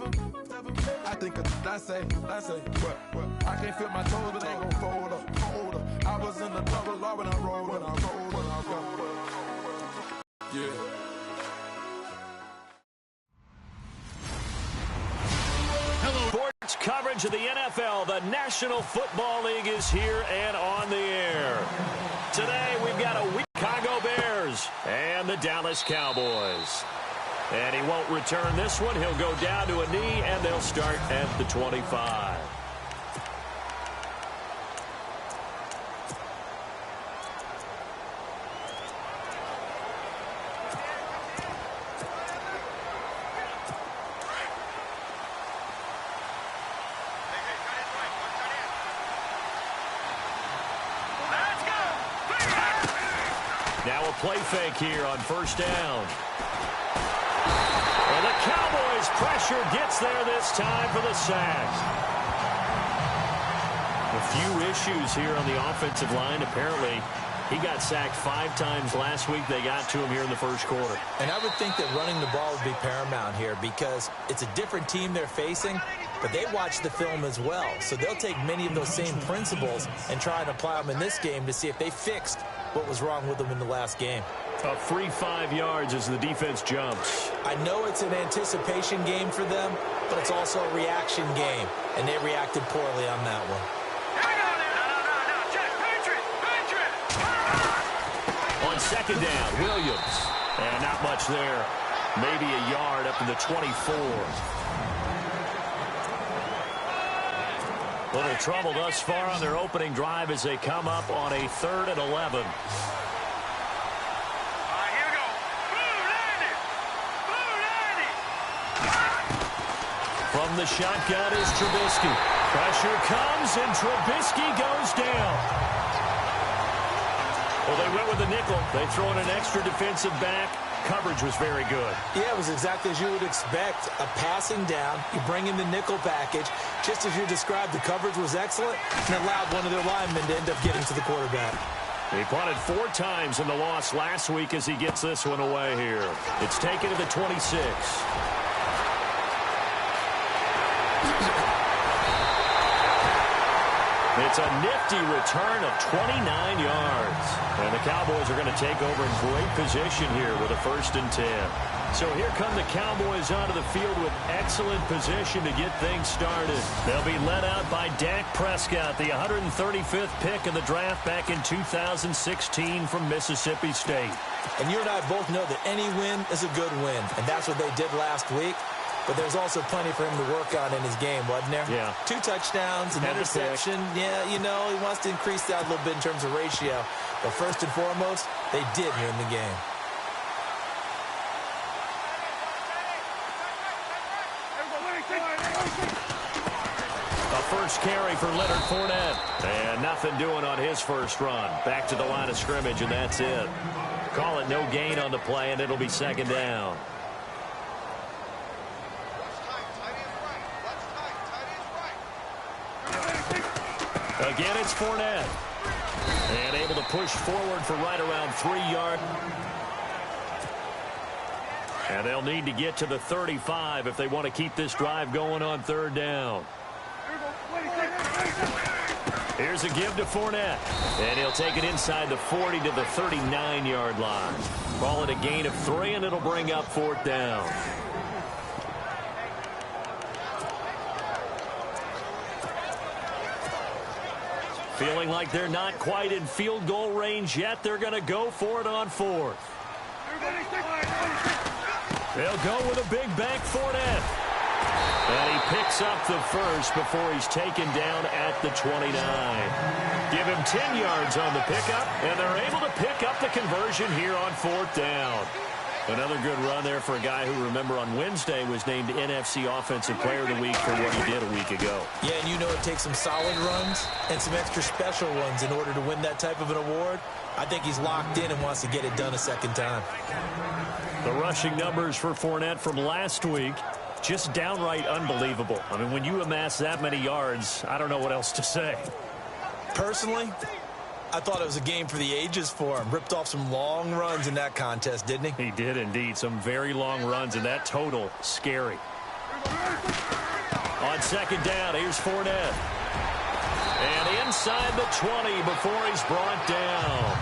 I think that's it. What? I can't feel my toes, but they gon' fold up. I was in the double law when I rolled up. Yeah. Sports coverage of the NFL. The National Football League is here and on the air. Today we've got a week Chicago Bears and the Dallas Cowboys. And he won't return this one. He'll go down to a knee, and they'll start at the 25. Now a play fake here on first down. And the Cowboys' pressure gets there this time for the sack. A few issues here on the offensive line. Apparently, he got sacked 5 times last week. They got to him here in the first quarter. And I would think that running the ball would be paramount here because it's a different team they're facing, but they watch the film as well. So they'll take many of those same principles and try and apply them in this game to see if they fixed what was wrong with them in the last game. A free 5 yards as the defense jumps. I know it's an anticipation game for them, but it's also a reaction game, and they reacted poorly on that one. On second down, Williams. And not much there. Maybe a yard up to the 24. Little trouble thus far on their opening drive as they come up on a 3rd and 11. From the shotgun is Trubisky. Pressure comes, and Trubisky goes down. Well, they went with the nickel. They throw in an extra defensive back. Coverage was very good. Yeah, it was exactly as you would expect. A passing down. You bring in the nickel package. Just as you described, the coverage was excellent and allowed one of their linemen to end up getting to the quarterback. He punted 4 times in the loss last week as he gets this one away here. It's taken to the 26. It's a nifty return of 29 yards. And the Cowboys are going to take over in great position here with a 1st and 10. So here come the Cowboys onto the field with excellent position to get things started. They'll be led out by Dak Prescott, the 135th pick of the draft back in 2016 from Mississippi State. And you and I both know that any win is a good win, and that's what they did last week. But there's also plenty for him to work on in his game, wasn't there? Yeah. 2 touchdowns, an interception. Yeah, you know, he wants to increase that a little bit in terms of ratio. But first and foremost, they did here in the game. A first carry for Leonard Fournette. And nothing doing on his first run. Back to the line of scrimmage, and that's it. Call it no gain on the play, and it'll be 2nd down. Again, it's Fournette. And able to push forward for right around 3 yards. And they'll need to get to the 35 if they want to keep this drive going on 3rd down. Here's a give to Fournette. And he'll take it inside the 40 to the 39-yard line. Call it a gain of 3, and it'll bring up 4th down. Feeling like they're not quite in field goal range yet. They're going to go for it on 4th. They'll go with a big bank Fournette. And he picks up the first before he's taken down at the 29. Give him 10 yards on the pickup, and they're able to pick up the conversion here on 4th down. Another good run there for a guy who, remember, on Wednesday was named NFC Offensive Player of the Week for what he did a week ago. Yeah, and you know it takes some solid runs and some extra special ones in order to win that type of an award. I think he's locked in and wants to get it done a 2nd time. The rushing numbers for Fournette from last week, just downright unbelievable. I mean, when you amass that many yards, I don't know what else to say. Personally, I thought it was a game for the ages for him. Ripped off some long runs in that contest, didn't he? He did indeed. Some very long runs, and that total, scary. On second down, here's Fournette. And inside the 20 before he's brought down.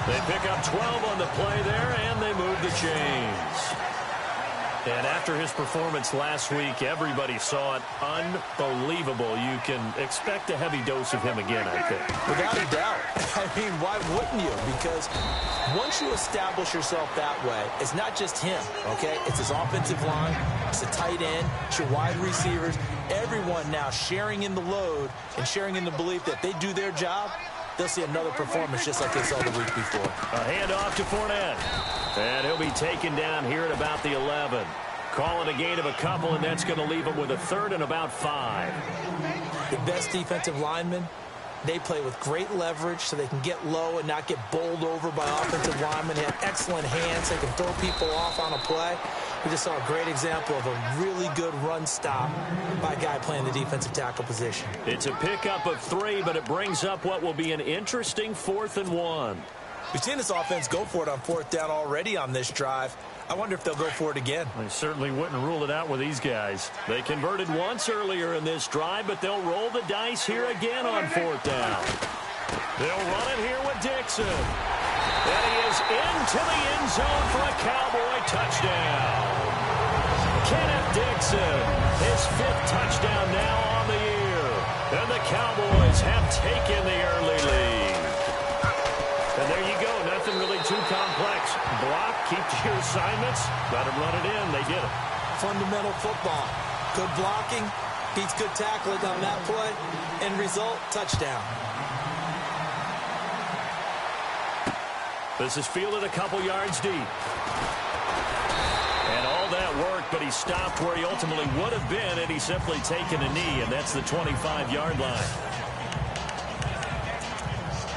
They pick up 12 on the play there, and they move the chains. And after his performance last week, everybody saw it. Unbelievable. You can expect a heavy dose of him again, I think. Without a doubt. I mean, why wouldn't you? Because once you establish yourself that way, it's not just him, okay? It's his offensive line, it's the tight end, it's your wide receivers, everyone now sharing in the load and sharing in the belief that they do their job, they'll see another performance just like they saw the week before. A handoff to Fournette. And he'll be taken down here at about the 11. Call it a gain of a couple, and that's going to leave him with a third and about 5. The best defensive linemen, they play with great leverage so they can get low and not get bowled over by offensive linemen. They have excellent hands. They can throw people off on a play. We just saw a great example of a really good run stop by a guy playing the defensive tackle position. It's a pickup of 3, but it brings up what will be an interesting 4th and 1. We've seen this offense go for it on 4th down already on this drive. I wonder if they'll go for it again. I certainly wouldn't rule it out with these guys. They converted once earlier in this drive, but they'll roll the dice here again on 4th down. They'll run it here with Dixon. And he is into the end zone for a Cowboy touchdown. Kenneth Dixon, his 5th touchdown now on the year. And the Cowboys have taken the early lead. And there you go. Nothing really too complex. Block, keep to your assignments, let them run it in. They did it. Fundamental football. Good blocking, beats good tackling on that play. End result, touchdown. This is fielded a couple yards deep. And all that work, but he stopped where he ultimately would have been had he simply taken a knee, and that's the 25-yard line.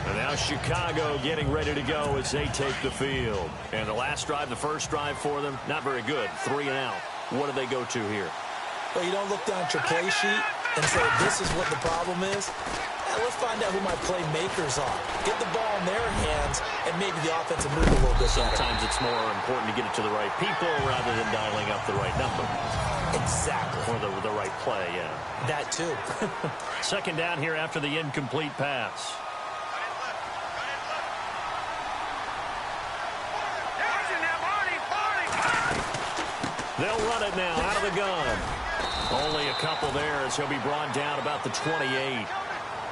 And now Chicago getting ready to go as they take the field. And the last drive, the first drive for them, not very good. 3 and out. What do they go to here? Well, you don't look down at your play sheet and say, this is what the problem is. Let's find out who my playmakers are. Get the ball in their hands and maybe the offensive move a little bit better. Sometimes it's more important to get it to the right people rather than dialing up the right number. Exactly. Or the right play, yeah. That too. Second down here after the incomplete pass. They'll run it now out of the gun. Only a couple there as he'll be brought down about the 28.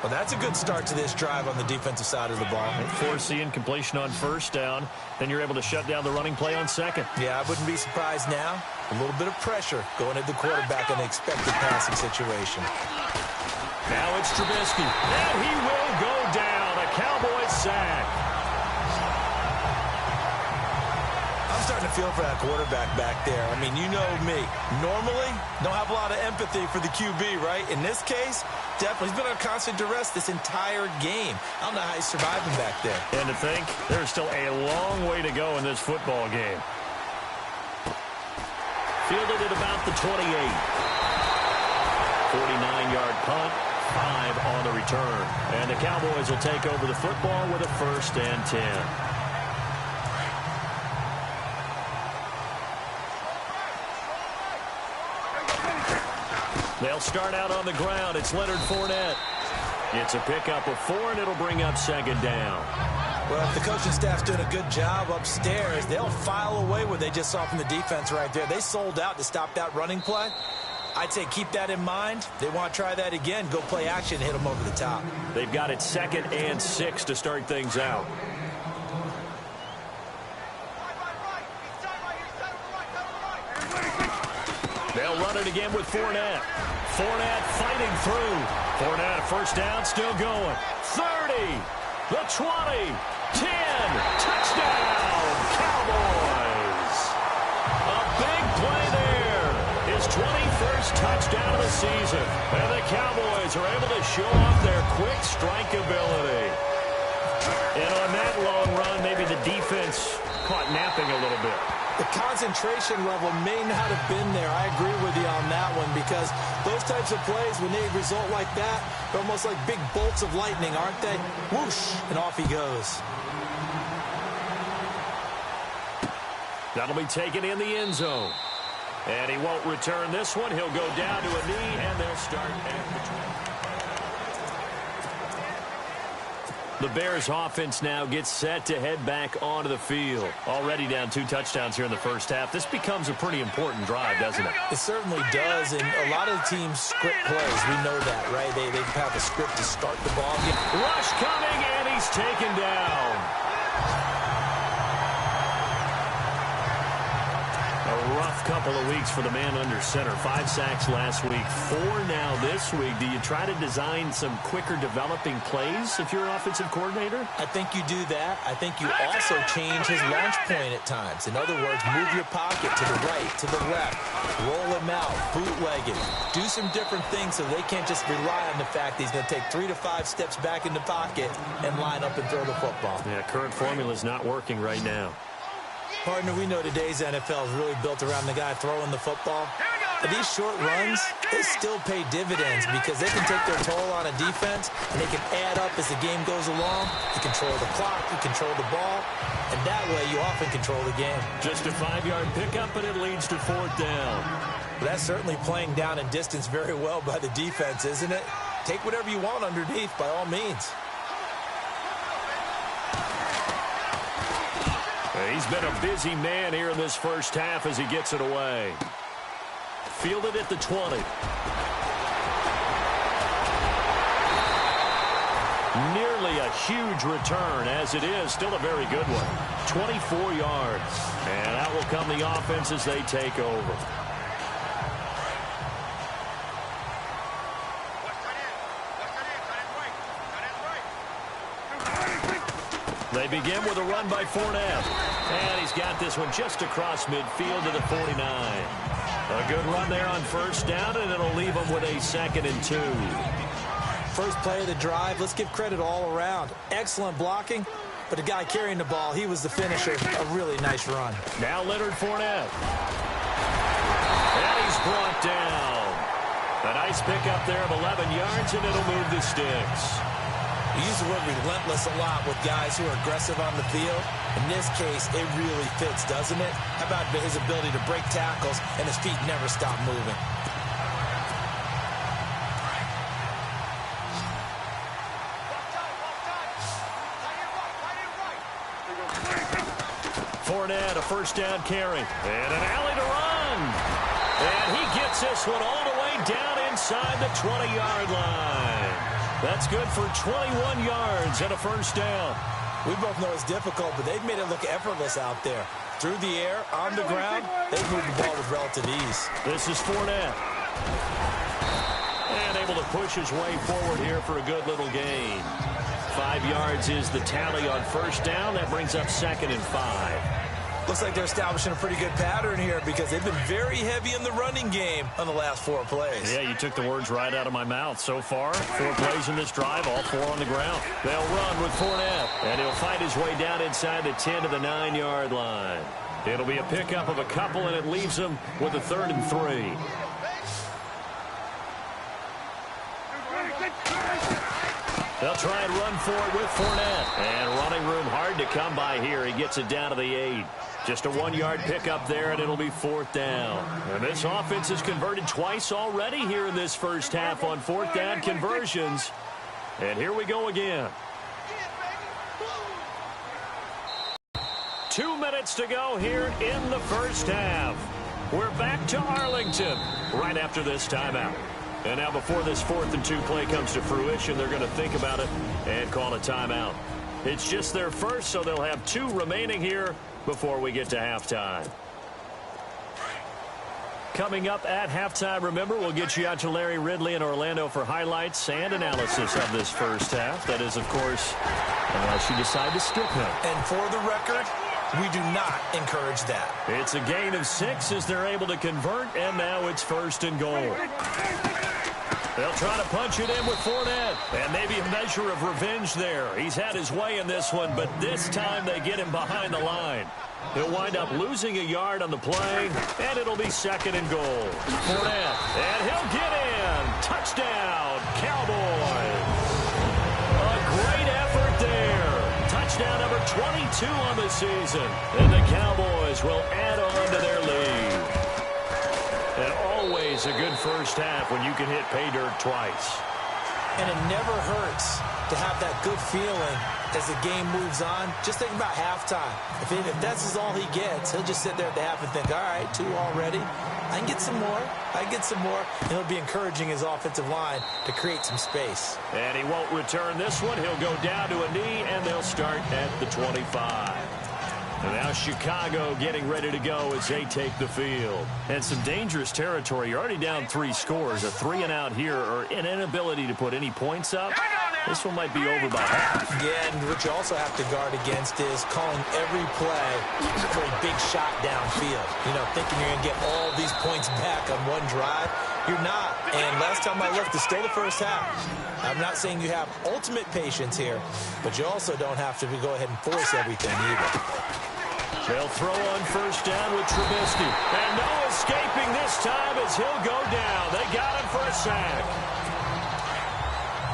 Well, that's a good start to this drive on the defensive side of the ball. Force the incompletion on first down. Then you're able to shut down the running play on second. Yeah, I wouldn't be surprised now. A little bit of pressure going at the quarterback in the expected passing situation. Now it's Trubisky. And he will go down. A Cowboys sack. I'm starting to feel for that quarterback back there. I mean, you know me. Normally, don't have a lot of empathy for the QB, right? In this case, definitely. He's been on constant duress this entire game. I don't know how he's surviving back there. And to think, there's still a long way to go in this football game. Fielded at about the 28. 49-yard punt, 5 on the return. And the Cowboys will take over the football with a 1st and 10. They'll start out on the ground. It's Leonard Fournette. It's a pickup of 4, and it'll bring up second down. Well, if the coaching staff's doing a good job upstairs, they'll file away what they just saw from the defense right there. They sold out to stop that running play. I'd say keep that in mind. They want to try that again. Go play action, hit them over the top. They've got it 2nd and 6 to start things out. They'll run it again with Fournette. Fournette fighting through. Fournette, first down, still going. 30, the 20, 10, touchdown, Cowboys. A big play there. His 21st touchdown of the season. And the Cowboys are able to show off their quick strike ability. And on that long run, maybe the defense caught napping a little bit. The concentration level may not have been there. I agree with you on that one because those types of plays, when they result like that, they're almost like big bolts of lightning, aren't they? Whoosh, and off he goes. That'll be taken in the end zone. And he won't return this one. He'll go down to a knee, and they'll start at the 20. The Bears offense now gets set to head back onto the field. Already down 2 touchdowns here in the first half. This becomes a pretty important drive, doesn't it? It certainly does, and a lot of the teams script plays. We know that, right? They have a script to start the ball game. Rush coming, and he's taken down. A rough couple of weeks for the man under center. 5 sacks last week, 4 now this week. Do you try to design some quicker developing plays if you're an offensive coordinator? I think you do that. I think you also change his launch point at times. In other words, move your pocket to the right, to the left, roll him out, bootleg it. Do some different things so they can't just rely on the fact that he's going to take 3 to 5 steps back in the pocket and line up and throw the football. Yeah, current formula is not working right now. Partner, we know today's NFL is really built around the guy throwing the football. But these short runs, they still pay dividends because they can take their toll on a defense, and they can add up as the game goes along. You control the clock, you control the ball, and that way you often control the game. Just a 5-yard pickup, and it leads to 4th down. Well, that's certainly playing down in distance very well by the defense, isn't it? Take whatever you want underneath by all means. He's been a busy man here in this first half as he gets it away. Fielded at the 20. Nearly a huge return, as it is. Still a very good one. 24 yards. And out will come the offense as they take over. They begin with a run by Fournette. And he's got this one just across midfield to the 49. A good run there on first down, and it'll leave him with a 2nd and 2. First play of the drive, let's give credit all around. Excellent blocking, but the guy carrying the ball, he was the finisher. A really nice run. Now Leonard Fournette. And he's brought down. A nice pickup there of 11 yards, and it'll move the sticks. We use the word relentless a lot with guys who are aggressive on the field. In this case, it really fits, doesn't it? How about his ability to break tackles and his feet never stop moving? Fournette, a first down carry. And an alley to run. And he gets this one all the way down inside the 20-yard line. That's good for 21 yards and a first down. We both know it's difficult, but they've made it look effortless out there. Through the air, on the ground, they've moved the ball with relative ease. This is Fournette. And able to push his way forward here for a good little gain. 5 yards is the tally on first down. That brings up 2nd and 5. Looks like they're establishing a pretty good pattern here because they've been very heavy in the running game on the last 4 plays. Yeah, you took the words right out of my mouth. So far, 4 plays in this drive, all 4 on the ground. They'll run with Fournette, and he'll fight his way down inside the 10 to the 9-yard line. It'll be a pickup of a couple, and it leaves him with a 3rd and 3. They'll try and run for it with Fournette. And running room hard to come by here. He gets it down to the 8. Just a 1-yard pickup there, and it'll be 4th down. And this offense has converted twice already here in this first half on 4th down conversions. And here we go again. 2 minutes to go here in the first half. We're back to Arlington right after this timeout. And now before this 4th and 2 play comes to fruition, they're going to think about it and call a timeout. It's just their first, so they'll have 2 remaining here before we get to halftime. Coming up at halftime, remember, we'll get you out to Larry Ridley in Orlando for highlights and analysis of this first half. That is, of course, unless you decide to skip him. And for the record, we do not encourage that. It's a gain of 6 as they're able to convert, and now it's 1st and goal. They'll try to punch it in with Fournette, and maybe a measure of revenge there. He's had his way in this one, but this time they get him behind the line. He'll wind up losing a yard on the play, and it'll be 2nd and goal. Fournette, and he'll get in. Touchdown, Cowboys. A great effort there. Touchdown number 22 on the season, and the Cowboys will add on to their lead. always a good first half when you can hit pay dirt twice. And it never hurts to have that good feeling as the game moves on. Just think about halftime. If that's all he gets, he'll just sit there at the half and think, all right, 2 already. I can get some more. I can get some more. And he'll be encouraging his offensive line to create some space. And he won't return this one. He'll go down to a knee, and they'll start at the 25. And now Chicago getting ready to go as they take the field. And some dangerous territory. You're already down 3 scores. A 3-and-out here, or an inability to put any points up. This one might be over by half. Yeah, and what you also have to guard against is calling every play for a big shot downfield. You know, thinking you're going to get all these points back on one drive. You're not. And last time I looked, it's still the first half. I'm not saying you have ultimate patience here, but you also don't have to go ahead and force everything either. They'll throw on first down with Trubisky. And no escaping this time as he'll go down. They got him for a sack.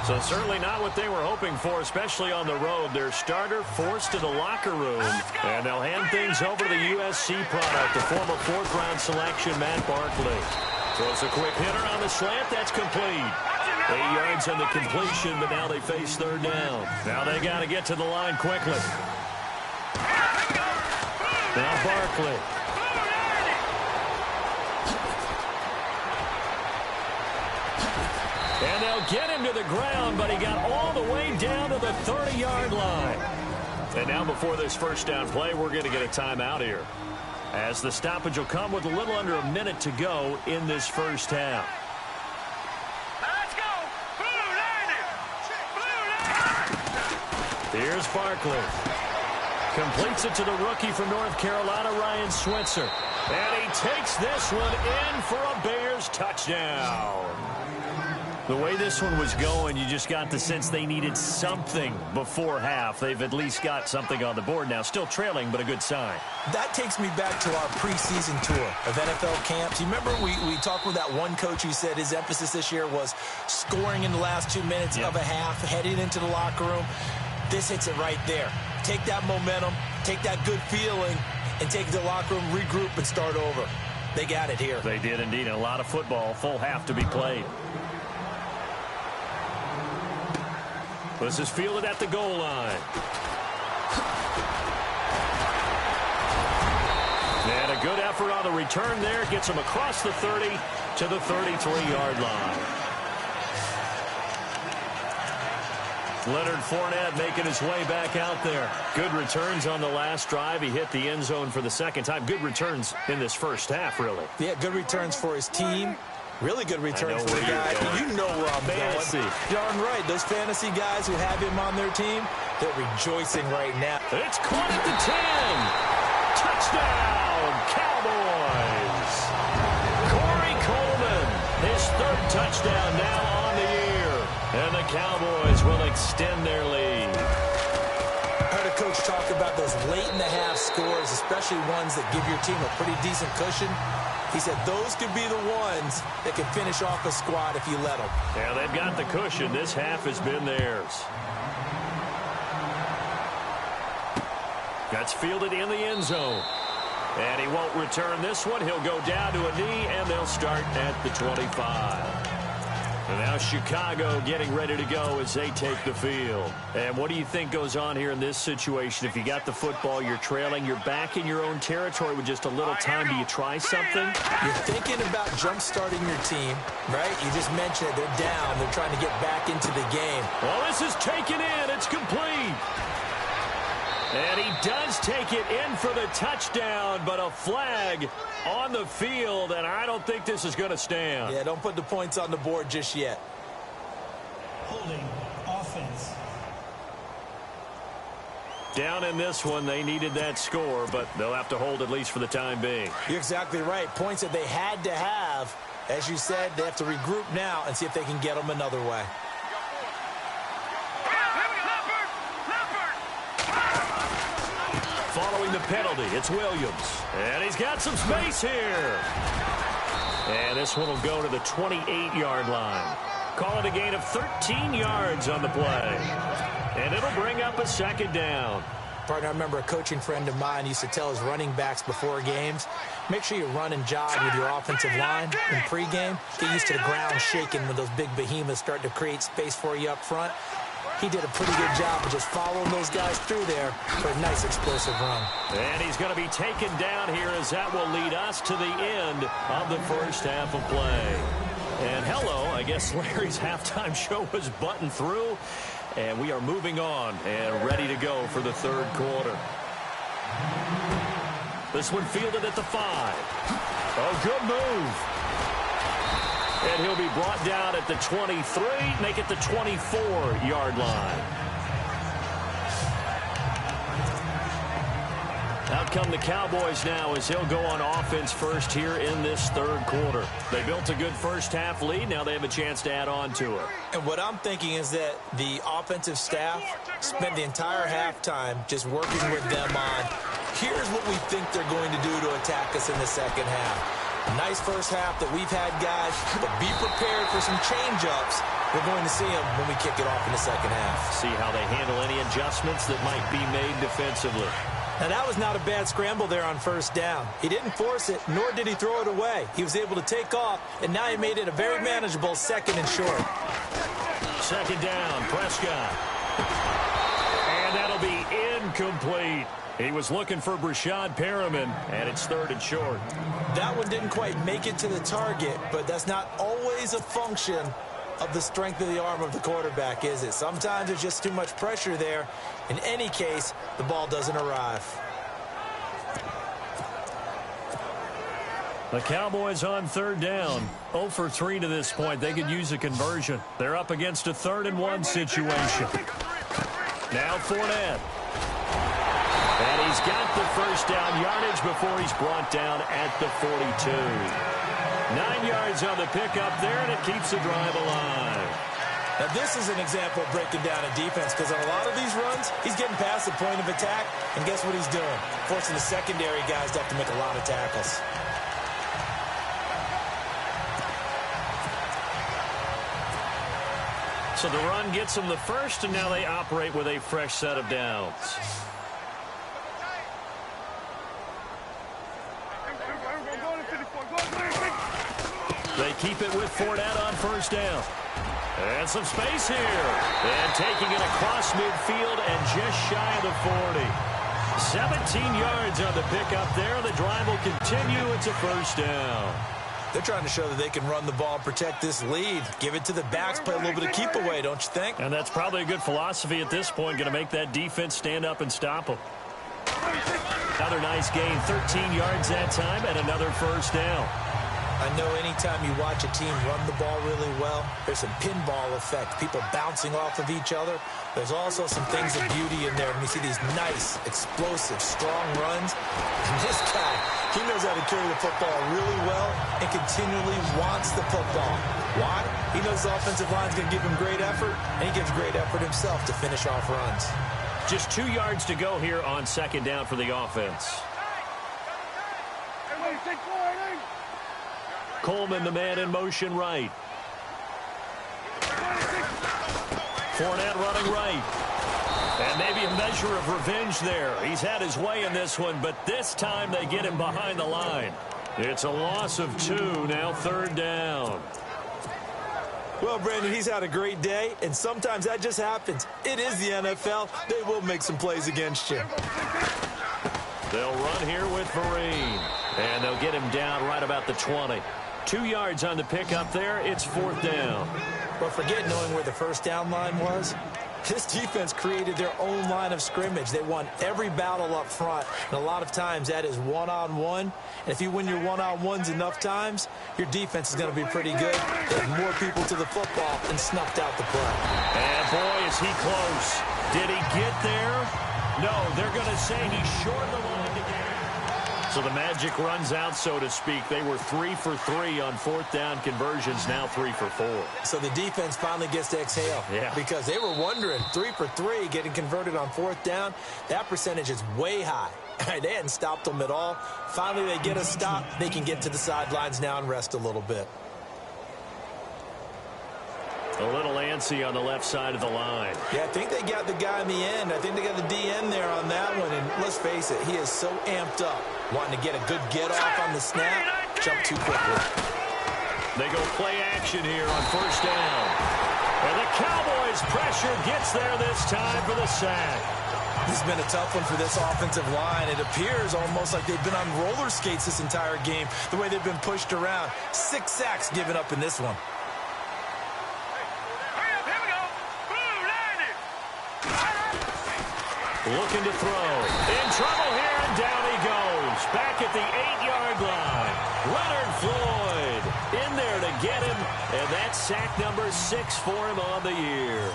So certainly not what they were hoping for, especially on the road. Their starter forced to the locker room. And they'll hand things over to the USC product, the former 4th-round selection, Matt Barkley. Throws a quick hitter on the slant. That's complete. 8 yards on the completion, but now they face 3rd down. Now they got to get to the line quickly. Now Barkley. And they'll get him to the ground, but he got all the way down to the 30-yard line. And now before this first down play, we're going to get a timeout here, as the stoppage will come with a little under a minute to go in this first half. Let's go! Here's Barkley. Completes it to the rookie from North Carolina, Ryan Switzer. And he takes this one in for a Bears touchdown. The way this one was going, you just got the sense they needed something before half. They've at least got something on the board now. Still trailing, but a good sign. That takes me back to our preseason tour of NFL camps. You remember we talked with that one coach who said his emphasis this year was scoring in the last 2 minutes of a half, heading into the locker room. This hits it right there. Take that momentum, take that good feeling, and take it to the locker room, regroup, and start over. They got it here. They did indeed. A lot of football, full half to be played. This is fielded at the goal line. And a good effort on the return there. Gets him across the 30 to the 33-yard line. Leonard Fournette making his way back out there. Good returns on the last drive. He hit the end zone for the second time. Good returns in this first half, really. Yeah, good returns for his team. Really good returns for the guy. You know where I'm going. Darn right. Those fantasy guys who have him on their team, they're rejoicing right now. It's caught at the 10. Touchdown, Cowboys. Corey Coleman, his 3rd touchdown now on the year. And the Cowboys will extend their lead. I heard a coach talk about those late-in-the-half scores, especially ones that give your team a pretty decent cushion. He said those could be the ones that can finish off a squad if you let them. Yeah, they've got the cushion. This half has been theirs. That's fielded in the end zone. And he won't return this one. He'll go down to a knee, and they'll start at the 25. And now Chicago getting ready to go as they take the field. And what do you think goes on here in this situation? If you got the football, you're trailing, you're back in your own territory with just a little time. Do you try something? You're thinking about jump-starting your team, right? You just mentioned it. They're down. They're trying to get back into the game. Well, this is taken in. It's complete. And he does take it in for the touchdown, but a flag on the field, and I don't think this is going to stand. Yeah, don't put the points on the board just yet. Holding offense. Down in this one, they needed that score, but they'll have to hold at least for the time being. You're exactly right. Points that they had to have. As you said, they have to regroup now and see if they can get them another way. Following the penalty, it's Williams. And he's got some space here. And this one will go to the 28-yard line. Call it a gain of 13 yards on the play. And it'll bring up a 2nd down. Partner, I remember a coaching friend of mine used to tell his running backs before games, make sure you run and jog with your offensive line in pregame. Get used to the ground shaking when those big behemoths start to create space for you up front. He did a pretty good job of just following those guys through there for a nice explosive run. And he's going to be taken down here as that will lead us to the end of the first half of play. And hello, I guess Larry's halftime show was buttoned through. And we are moving on and ready to go for the third quarter. This one fielded at the 5. Oh, good move. And he'll be brought down at the 23, make it the 24-yard line. Out come the Cowboys now as they'll go on offense first here in this third quarter. They built a good first-half lead. Now they have a chance to add on to it. And what I'm thinking is that the offensive staff spent the entire halftime just working with them on, here's what we think they're going to do to attack us in the second half. Nice first half that we've had, guys, but be prepared for some change-ups. We're going to see them when we kick it off in the second half. See how they handle any adjustments that might be made defensively. Now, that was not a bad scramble there on first down. He didn't force it, nor did he throw it away. He was able to take off, and now he made it a very manageable second and short. Second down, Prescott. And that'll be incomplete. He was looking for Brashad Perriman, and it's third and short. That one didn't quite make it to the target, but that's not always a function of the strength of the arm of the quarterback, is it? Sometimes there's just too much pressure there. In any case, the ball doesn't arrive. The Cowboys on third down. 0 for 3 to this point. They could use a conversion. They're up against a 3rd-and-1 situation. Now Fournette. And he's got the first down yardage before he's brought down at the 42. 9 yards on the pickup there, and it keeps the drive alive. Now, this is an example of breaking down a defense, because on a lot of these runs, he's getting past the point of attack, and guess what he's doing? Forcing the secondary guys to have to make a lot of tackles. So the run gets them the first, and now they operate with a fresh set of downs. They keep it with Fournette on first down. And some space here. And taking it across midfield and just shy of the 40. 17 yards on the pickup there. The drive will continue. It's a first down. They're trying to show that they can run the ball, protect this lead. Give it to the backs, play a little bit of keep away, don't you think? And that's probably a good philosophy at this point. Going to make that defense stand up and stop them. Another nice gain. 13 yards that time and another first down. I know anytime you watch a team run the ball really well, there's some pinball effect, people bouncing off of each other. There's also some things of beauty in there when you see these nice, explosive, strong runs. And this guy, he knows how to carry the football really well and continually wants the football. Why? He knows the offensive line's going to give him great effort, and he gives great effort himself to finish off runs. Just 2 yards to go here on second down for the offense. Coleman, the man in motion right. Fournette running right. And maybe a measure of revenge there. He's had his way in this one, but this time they get him behind the line. It's a loss of 2, now third down. Well, Brandon, he's had a great day, and sometimes that just happens. It is the NFL. They will make some plays against you. They'll run here with Vereen. And they'll get him down right about the 20. 2 yards on the pickup there. It's fourth down. But forget knowing where the first down line was. This defense created their own line of scrimmage. They won every battle up front. And a lot of times that is one-on-one. And if you win your one-on-ones enough times, your defense is going to be pretty good. They have more people to the football and snuffed out the play. And boy, is he close. Did he get there? No, they're going to say he's short of the line to get. So the magic runs out, so to speak. They were 3 for 3 on fourth down conversions, now 3 for 4. So the defense finally gets to exhale. Yeah. Because they were wondering, 3 for 3 getting converted on fourth down. That percentage is way high. They hadn't stopped them at all. Finally, they get a stop. They can get to the sidelines now and rest a little bit. A little antsy on the left side of the line. Yeah, I think they got the guy in the end. I think they got the DN there on that one. And let's face it, he is so amped up, wanting to get a good get-off on the snap, jump too quickly. They go play action here on first down. And the Cowboys' pressure gets there this time for the sack. This has been a tough one for this offensive line. It appears almost like they've been on roller skates this entire game, the way they've been pushed around. 6 sacks given up in this one. Looking to throw. In trouble here, and down he goes. Back at the 8-yard line. Leonard Floyd in there to get him, and that's sack number 6 for him on the year.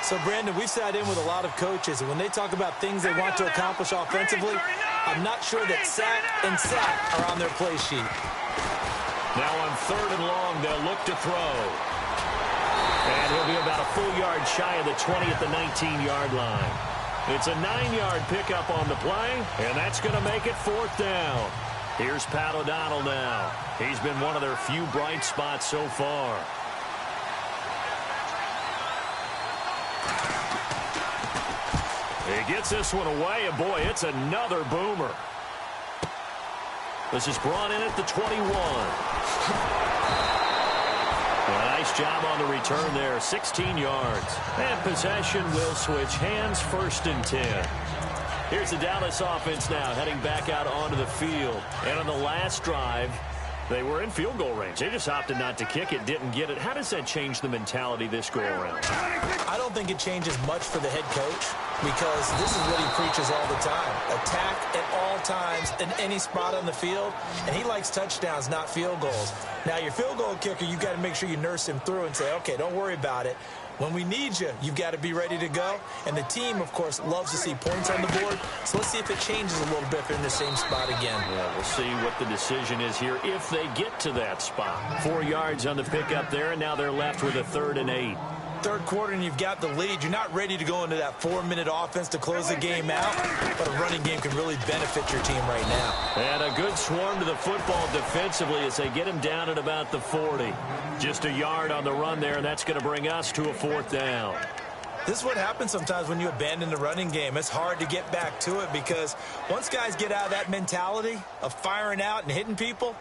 So, Brandon, we've sat in with a lot of coaches, and when they talk about things they want to accomplish offensively, I'm not sure that sack and sack are on their play sheet. Now on 3rd and long, they'll look to throw. And he'll be about a full yard shy of the 20 at the 19-yard line. It's a 9-yard pickup on the play, and that's going to make it 4th down. Here's Pat O'Donnell now. He's been one of their few bright spots so far. He gets this one away, and boy, it's another boomer. This is brought in at the 21. Nice job on the return there, 16 yards. And possession will switch hands, 1st and 10. Here's the Dallas offense now, heading back out onto the field. And on the last drive, they were in field goal range. They just opted not to kick it, didn't get it. How does that change the mentality this go-around? I don't think it changes much for the head coach, because this is what he preaches all the time. Attack at all times in any spot on the field, and he likes touchdowns, not field goals. Now, your field goal kicker, you've got to make sure you nurse him through and say, okay, don't worry about it. When we need you, you've got to be ready to go. And the team, of course, loves to see points on the board. So let's see if it changes a little bit if they're in the same spot again. Yeah, we'll see what the decision is here if they get to that spot. 4 yards on the pickup there, and now they're left with a 3rd and 8. 3rd quarter and you've got the lead. You're not ready to go into that 4-minute offense to close the game out, but a running game can really benefit your team right now. And a good swarm to the football defensively as they get him down at about the 40. Just a yard on the run there, and that's going to bring us to a 4th down. This is what happens sometimes when you abandon the running game. It's hard to get back to it because once guys get out of that mentality of firing out and hitting people,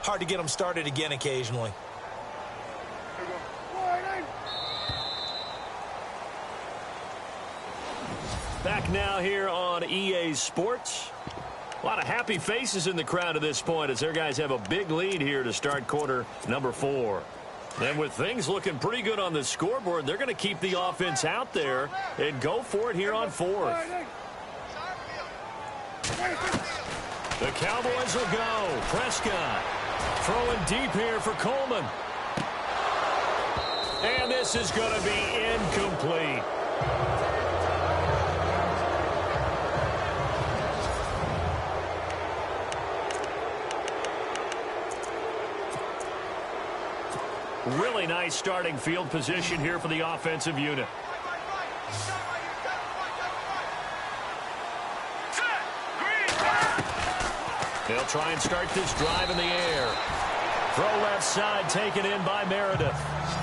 hard to get them started again occasionally. Back now here on EA Sports. A lot of happy faces in the crowd at this point as their guys have a big lead here to start quarter number 4. And with things looking pretty good on the scoreboard, they're going to keep the offense out there and go for it here on 4th. The Cowboys will go. Prescott throwing deep here for Coleman. And this is going to be incomplete. Really nice starting field position here for the offensive unit. They'll try and start this drive in the air. Throw left side taken in by Meredith.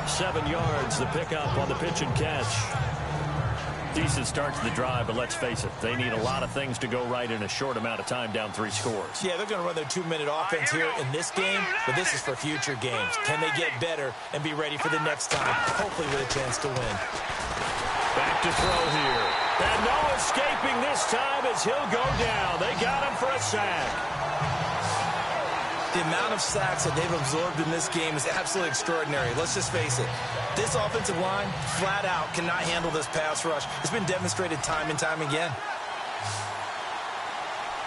7 yards, the pickup on the pitch and catch. Decent start to the drive, but let's face it, they need a lot of things to go right in a short amount of time, down 3 scores. Yeah, they're going to run their 2-minute offense here in this game, but this is for future games. Can they get better and be ready for the next time, hopefully with a chance to win? Back to throw here. And no escaping this time as he'll go down. They got him for a sack. The amount of sacks that they've absorbed in this game is absolutely extraordinary. Let's just face it. This offensive line, flat out, cannot handle this pass rush. It's been demonstrated time and time again. All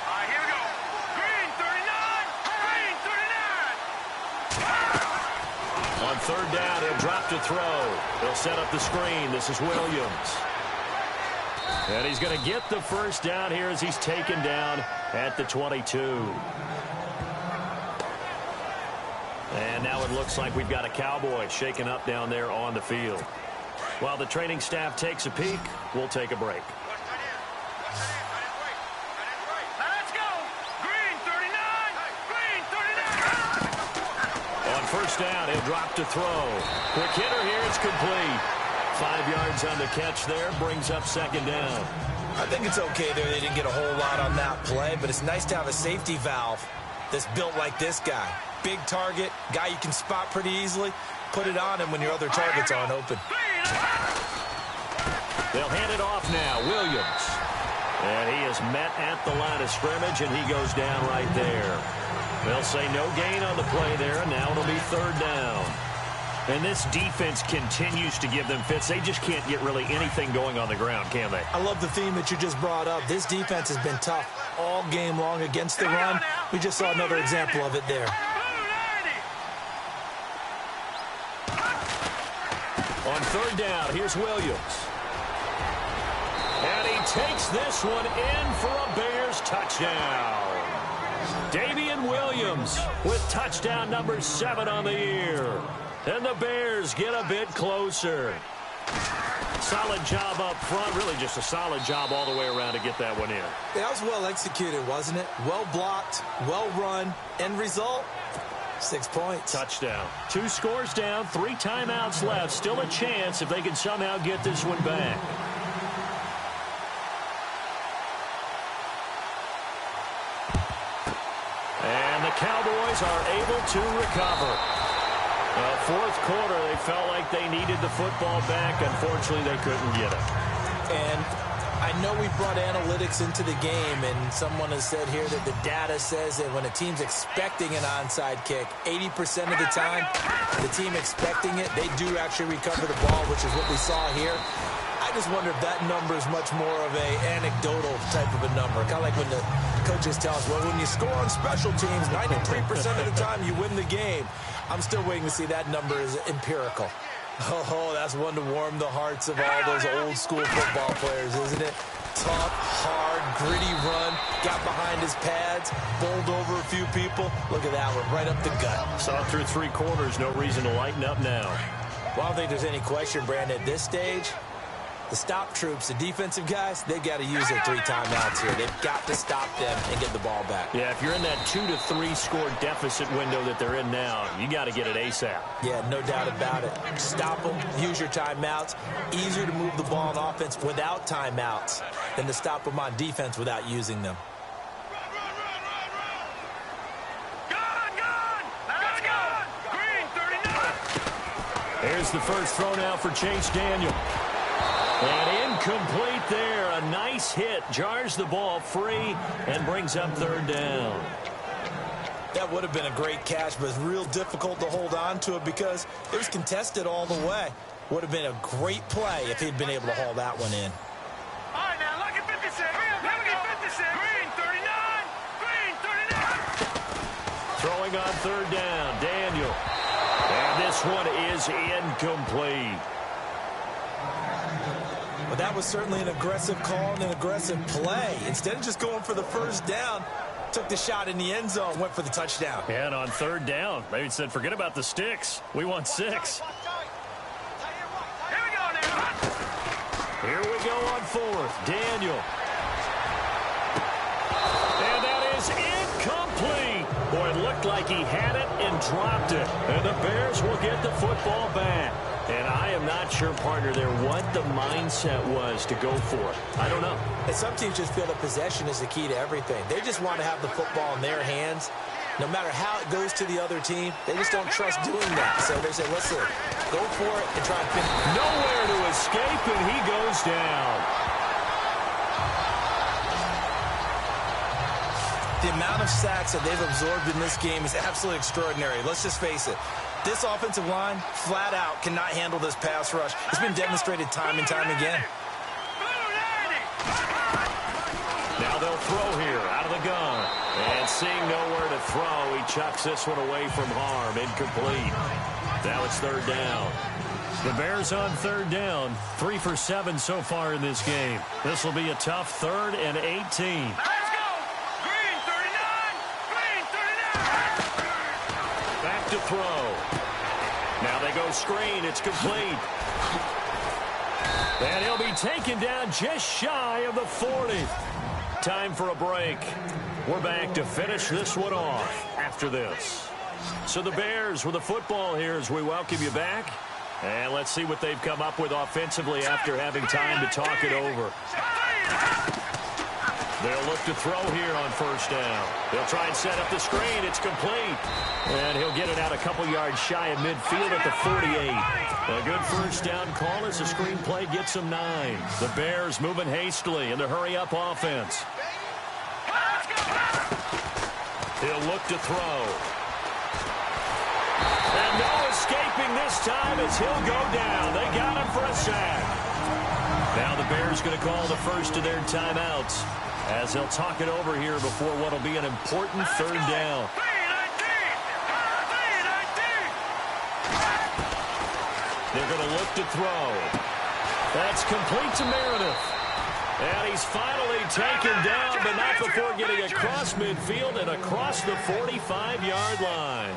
right, here we go. Green 39. Green 39. On 3rd down, he'll drop to throw. He'll set up the screen. This is Williams. And he's going to get the 1st down here as he's taken down at the 22. And now it looks like we've got a Cowboy shaken up down there on the field. While the training staff takes a peek, we'll take a break. Let's go. Green 39. Green 39. On first down. He'll drop to throw. Quick hitter here. It's complete. 5 yards on the catch there. Brings up second down. I think it's okay there. They didn't get a whole lot on that play, but it's nice to have a safety valve that's built like this guy. Big target, guy you can spot pretty easily. Put it on him when your other targets aren't open. They'll hand it off now. Williams. And he is met at the line of scrimmage, and he goes down right there. They'll say no gain on the play there, and now it'll be third down. And this defense continues to give them fits. They just can't get really anything going on the ground, can they? I love the theme that you just brought up. This defense has been tough all game long against the run. We just saw another example of it there. On third down, here's Williams. And he takes this one in for a Bears touchdown. Davian Williams with touchdown number 7 on the year. And the Bears get a bit closer. Solid job up front. Really just a solid job all the way around to get that one in. That was well executed, wasn't it? Well blocked, well run. End result, 6 points. Touchdown. 2 scores down, 3 timeouts left. Still a chance if they can somehow get this one back. And the Cowboys are able to recover. Fourth quarter, they felt like they needed the football back. Unfortunately, they couldn't get it. And I know we brought analytics into the game, and someone has said here that the data says that when a team's expecting an onside kick, 80% of the time, the team expecting it, they do actually recover the ball, which is what we saw here. I just wonder if that number is much more of a anecdotal type of a number. Kind of like when the coaches tell us, well, when you score on special teams, 93% of the time you win the game. I'm still waiting to see that number is empirical. Oh, that's one to warm the hearts of all those old school football players, isn't it? Tough, hard, gritty run, got behind his pads, bowled over a few people. Look at that one, right up the gut. Saw through 3 quarters, no reason to lighten up now. Well, I don't think there's any question, Brandon, at this stage. The stop troops, the defensive guys, they got to use their 3 timeouts here. They've got to stop them and get the ball back. Yeah, if you're in that 2 to 3 score deficit window that they're in now, you got to get it ASAP. Yeah, no doubt about it. Stop them, use your timeouts. Easier to move the ball on offense without timeouts than to stop them on defense without using them. Here's the first throw now for Chase Daniel. And incomplete there. A nice hit. Jars the ball free and brings up third down. That would have been a great catch, but it's real difficult to hold on to it because it was contested all the way. Would have been a great play if he'd been able to haul that one in. All right, now look at 56. Look at 56. Green, 39. Green, 39. Throwing on third down. Daniel. And this one is incomplete. Well, that was certainly an aggressive call and an aggressive play. Instead of just going for the first down, took the shot in the end zone, went for the touchdown. And on third down, maybe said, forget about the sticks. We want 6. Here we go now. Here we go on fourth. Daniel. And that is incomplete. Boy, it looked like he had it and dropped it. And the Bears will get the football back. And I am not sure, partner, there what the mindset was to go for it. I don't know. And some teams just feel that possession is the key to everything. They just want to have the football in their hands. No matter how it goes to the other team, they just don't trust doing that. So they say, listen, go for it and try and finish. Nowhere to escape, and he goes down. The amount of sacks that they've absorbed in this game is absolutely extraordinary. Let's just face it. This offensive line, flat out, cannot handle this pass rush. It's been demonstrated time and time again. Now they'll throw here out of the gun. And seeing nowhere to throw, he chucks this one away from harm. Incomplete. Now it's third down. The Bears on third down. 3 for 7 so far in this game. This will be a tough 3rd and 18. Let's go. Green, 39. Green, 39. Back to throw. Now they go screen. It's complete. And he'll be taken down just shy of the 40. Time for a break. We're back to finish this one off after this. So the Bears with the football here as we welcome you back. And let's see what they've come up with offensively after having time to talk it over. They'll look to throw here on first down. They'll try and set up the screen. It's complete. And he'll get it out a couple yards shy of midfield at the 48. A good first down call as the screenplay gets him 9. The Bears moving hastily in the hurry-up offense. He'll look to throw. And no escaping this time as he'll go down. They got him for a sack. Now the Bears going to call the first of their timeouts as they'll talk it over here before what will be an important third down. They're going to look to throw. That's complete to Meredith. And he's finally taken down, but not before getting across midfield and across the 45-yard line.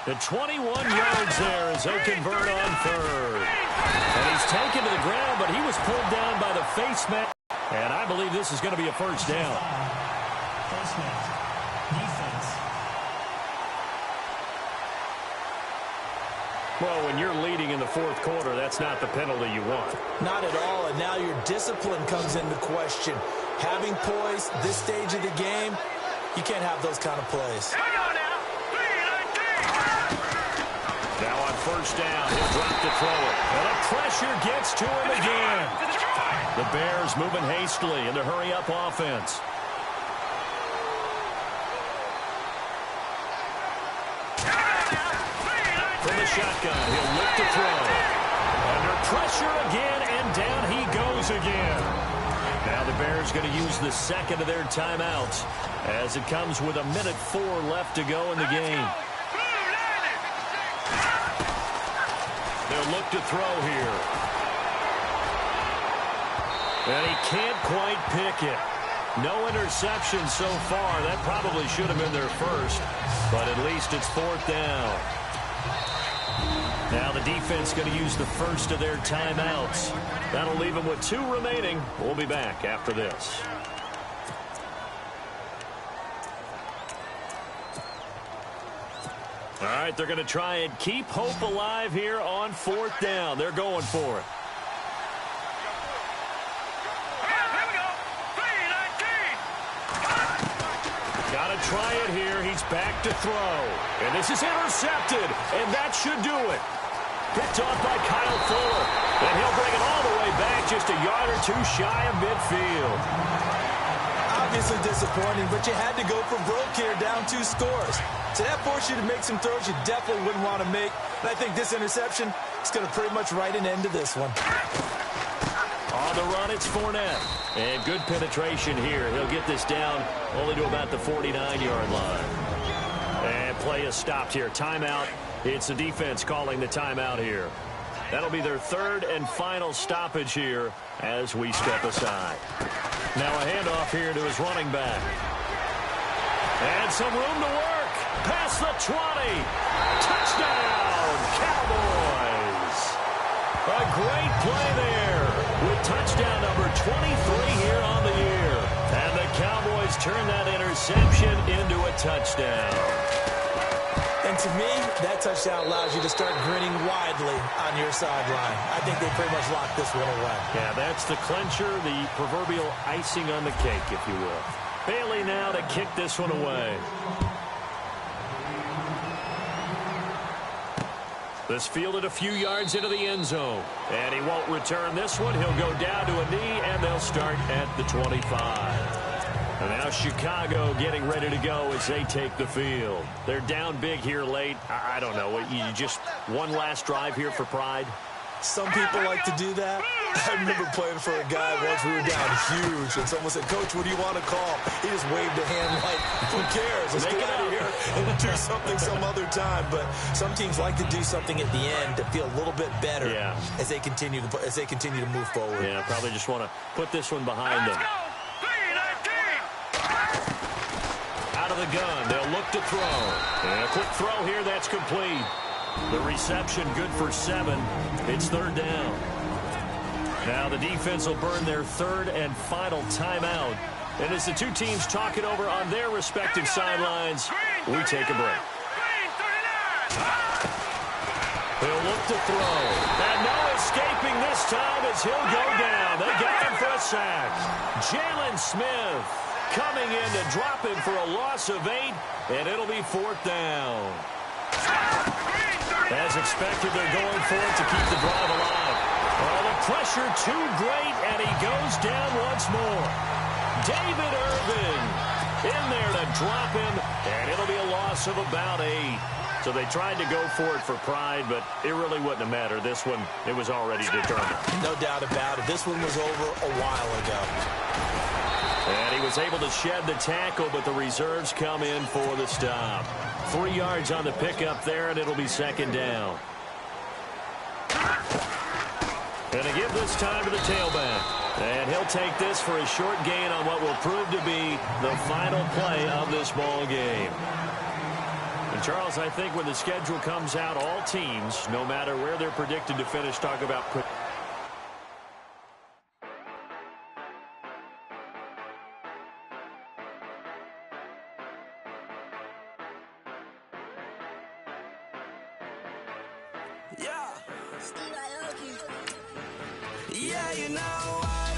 The 21 yards there as they convert on third. And he's taken to the ground, but he was pulled down by the face mask. And I believe this is going to be a first down. Face mask. Defense. Well, when you're leading in the fourth quarter, that's not the penalty you want. Not at all, and now your discipline comes into question. Having poise this stage of the game, you can't have those kind of plays. Now on first down, he'll drop to throw it. And the pressure gets to him again. The Bears moving hastily in the hurry-up offense. From the shotgun, he'll look to throw. Under pressure again, and down he goes again. Now the Bears going to use the second of their timeouts as it comes with 1:04 left to go in the game. They'll look to throw here. And he can't quite pick it. No interception so far. That probably should have been their first, but at least it's fourth down. Now the defense going to use the first of their timeouts. That'll leave them with 2 remaining. We'll be back after this. All right, they're going to try and keep hope alive here on fourth down. They're going for it. Got to try it here. He's back to throw. And this is intercepted, and that should do it. Picked off by Kyle Fuller. And he'll bring it all the way back just a yard or 2 shy of midfield. Obviously disappointing, but you had to go for broke here, down 2 scores. So that forced you to make some throws you definitely wouldn't want to make. And I think this interception is going to pretty much write an end to this one. On the run, it's Fournette. And good penetration here. He'll get this down only to about the 49-yard line. And play is stopped here. Timeout. It's the defense calling the timeout here. That'll be their third and final stoppage here as we step aside. Now a handoff here to his running back. And some room to work. Past the 20. Touchdown, Cowboys. A great play there with touchdown number 23 here on the year. And the Cowboys turn that interception into a touchdown. And to me, that touchdown allows you to start grinning widely on your sideline. I think they pretty much locked this one away. Yeah, that's the clincher, the proverbial icing on the cake, if you will. Bailey now to kick this one away. This fielded a few yards into the end zone. And he won't return this one. He'll go down to a knee, and they'll start at the 25. And now Chicago getting ready to go as they take the field. They're down big here late. I don't know. You just one last drive here for pride? Some people like to do that. I remember playing for a guy once. We were down huge, and someone said, "Coach, what do you want to call?" He just waved a hand like, who cares? Let's get out of here and do something some other time. But some teams like to do something at the end to feel a little bit better as they continue to move forward. Yeah, probably just want to put this one behind them. Out of the gun, they'll look to throw. And a quick throw here, that's complete. The reception good for 7. It's third down. Now the defense will burn their third and final timeout. And as the two teams talk it over on their respective sidelines, we take a break. He'll look to throw. And no escaping this time as he'll go down. They get him for a sack. Jalen Smith coming in to drop him for a loss of 8, and it'll be 4th down. As expected, they're going for it to keep the drive alive. Oh, the pressure too great, and he goes down once more. David Irvin in there to drop him, and it'll be a loss of about 8. So they tried to go for it for pride, but it really wouldn't have mattered. This one, it was already determined. No doubt about it. This one was over a while ago. And he was able to shed the tackle, but the reserves come in for the stop. 3 yards on the pickup there, and it'll be 2nd down. And to give this time to the tailback. And he'll take this for a short gain on what will prove to be the final play of this ball game. And Charles, I think when the schedule comes out, all teams, no matter where they're predicted to finish, talk about... Yeah, you know what?